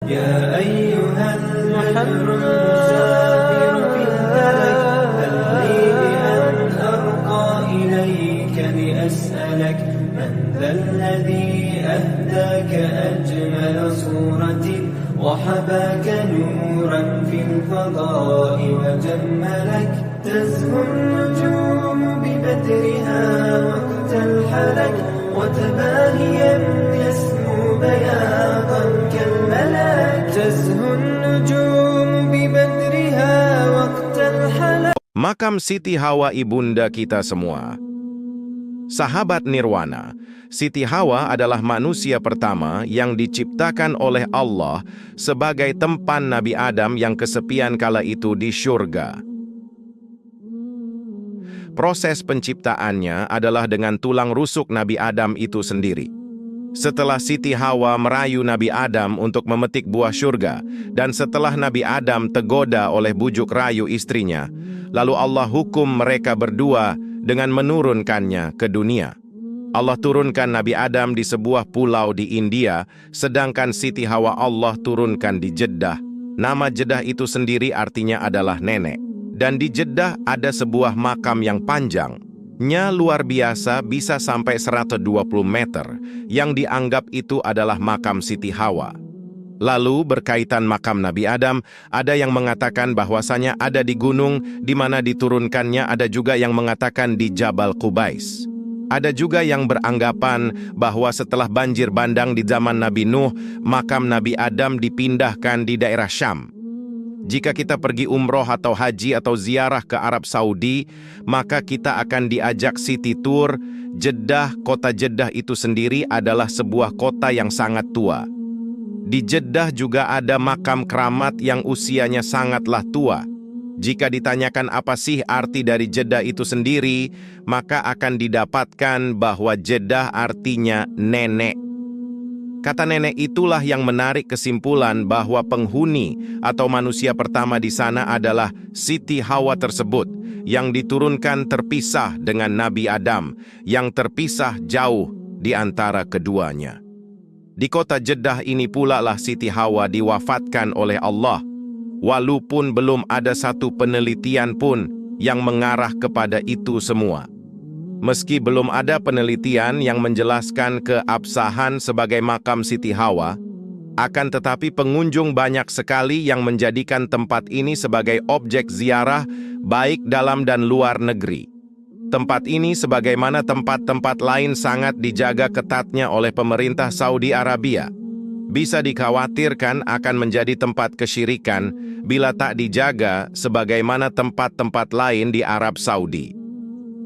يا أيها البدر المسافر في الفلك هل لي بأن أرقى إليك لأسألك من ذا الذي أهداك أجمل صورة وحباك نورا في الفضاء وجملك تزهو النجوم ببدرها وقت الحلك وتباهيا يسمو بياضا كالملك تزهو النجوم ببدرها وقت الحلك. Makam Siti Hawa ibunda kita semua. Sahabat Nirwana, Siti Hawa adalah manusia pertama yang diciptakan oleh Allah sebagai tempan Nabi Adam yang kesepian kala itu di syurga. Proses penciptaannya adalah dengan tulang rusuk Nabi Adam itu sendiri. Setelah Siti Hawa merayu Nabi Adam untuk memetik buah syurga, dan setelah Nabi Adam tergoda oleh bujuk rayu istrinya, lalu Allah hukum mereka berdua dengan menurunkannya ke dunia. Allah turunkan Nabi Adam di sebuah pulau di India, sedangkan Siti Hawa Allah turunkan di Jeddah. Nama Jeddah itu sendiri artinya adalah nenek. Dan di Jeddah ada sebuah makam yang panjang. Nya luar biasa, bisa sampai 120 meter, yang dianggap itu adalah makam Siti Hawa. Lalu berkaitan makam Nabi Adam, ada yang mengatakan bahwasanya ada di gunung di mana diturunkannya, ada juga yang mengatakan di Jabal Qubais. Ada juga yang beranggapan bahwa setelah banjir bandang di zaman Nabi Nuh, makam Nabi Adam dipindahkan di daerah Syam. Jika kita pergi umroh atau haji atau ziarah ke Arab Saudi, maka kita akan diajak city tour. Jeddah, kota Jeddah itu sendiri adalah sebuah kota yang sangat tua. Di Jeddah juga ada makam keramat yang usianya sangatlah tua. Jika ditanyakan apa sih arti dari Jeddah itu sendiri, maka akan didapatkan bahwa Jeddah artinya nenek. Kata nenek itulah yang menarik kesimpulan bahwa penghuni atau manusia pertama di sana adalah Siti Hawa tersebut, yang diturunkan terpisah dengan Nabi Adam, yang terpisah jauh di antara keduanya. Di kota Jeddah ini pula lah Siti Hawa diwafatkan oleh Allah, walaupun belum ada satu penelitian pun yang mengarah kepada itu semua. Meski belum ada penelitian yang menjelaskan keabsahan sebagai makam Siti Hawa, akan tetapi pengunjung banyak sekali yang menjadikan tempat ini sebagai objek ziarah baik dalam dan luar negeri. Tempat ini sebagaimana tempat-tempat lain sangat dijaga ketatnya oleh pemerintah Saudi Arabia. Bisa dikhawatirkan akan menjadi tempat kesyirikan bila tak dijaga sebagaimana tempat-tempat lain di Arab Saudi.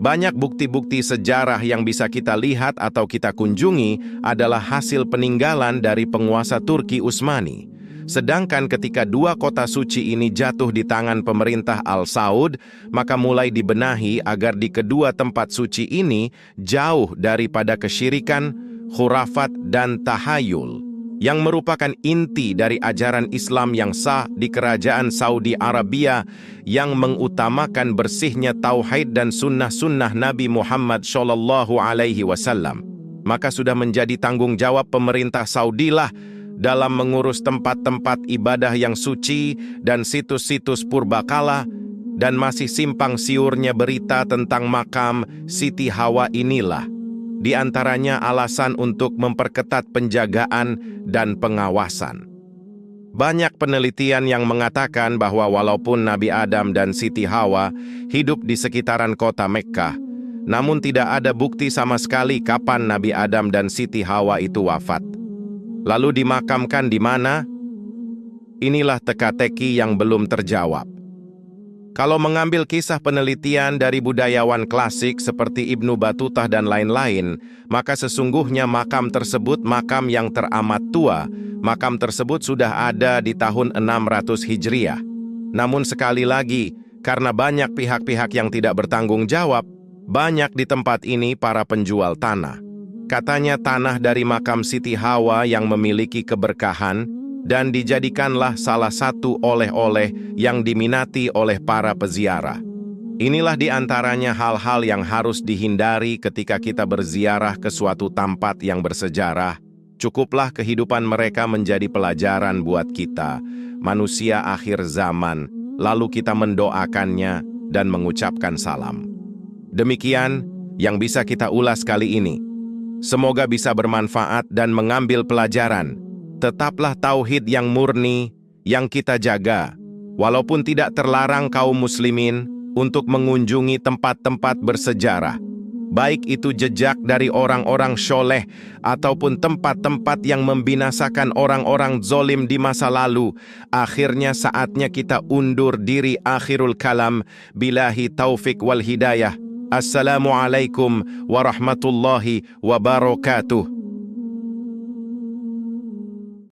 Banyak bukti-bukti sejarah yang bisa kita lihat atau kita kunjungi adalah hasil peninggalan dari penguasa Turki Utsmani. Sedangkan ketika dua kota suci ini jatuh di tangan pemerintah Al Saud, maka mulai dibenahi agar di kedua tempat suci ini jauh daripada kesyirikan, khurafat, dan tahayul, yang merupakan inti dari ajaran Islam yang sah di kerajaan Saudi Arabia yang mengutamakan bersihnya tauhid dan sunnah-sunnah Nabi Muhammad SAW. Maka sudah menjadi tanggung jawab pemerintah Saudi lah dalam mengurus tempat-tempat ibadah yang suci dan situs-situs purbakala, dan masih simpang siurnya berita tentang makam Siti Hawa inilah di antaranya alasan untuk memperketat penjagaan dan pengawasan. Banyak penelitian yang mengatakan bahwa walaupun Nabi Adam dan Siti Hawa hidup di sekitaran kota Mekkah, namun tidak ada bukti sama sekali kapan Nabi Adam dan Siti Hawa itu wafat. Lalu dimakamkan di mana? Inilah teka-teki yang belum terjawab. Kalau mengambil kisah penelitian dari budayawan klasik seperti Ibnu Battuta dan lain-lain, maka sesungguhnya makam tersebut makam yang teramat tua. Makam tersebut sudah ada di tahun 600 Hijriah. Namun sekali lagi, karena banyak pihak-pihak yang tidak bertanggung jawab, banyak di tempat ini para penjual tanah. Katanya tanah dari makam Siti Hawa yang memiliki keberkahan dan dijadikanlah salah satu oleh-oleh yang diminati oleh para peziarah. Inilah di antaranya hal-hal yang harus dihindari ketika kita berziarah ke suatu tempat yang bersejarah, Cukuplah kehidupan mereka menjadi pelajaran buat kita, manusia akhir zaman, lalu kita mendoakannya dan mengucapkan salam. Demikian yang bisa kita ulas kali ini. Semoga bisa bermanfaat dan mengambil pelajaran. Tetaplah tauhid yang murni yang kita jaga, walaupun tidak terlarang kaum muslimin untuk mengunjungi tempat-tempat bersejarah, baik itu jejak dari orang-orang syoleh ataupun tempat-tempat yang membinasakan orang-orang zolim di masa lalu. Akhirnya saatnya kita undur diri. Akhirul kalam, billahi taufik wal hidayah. Assalamualaikum warahmatullahi wabarakatuh.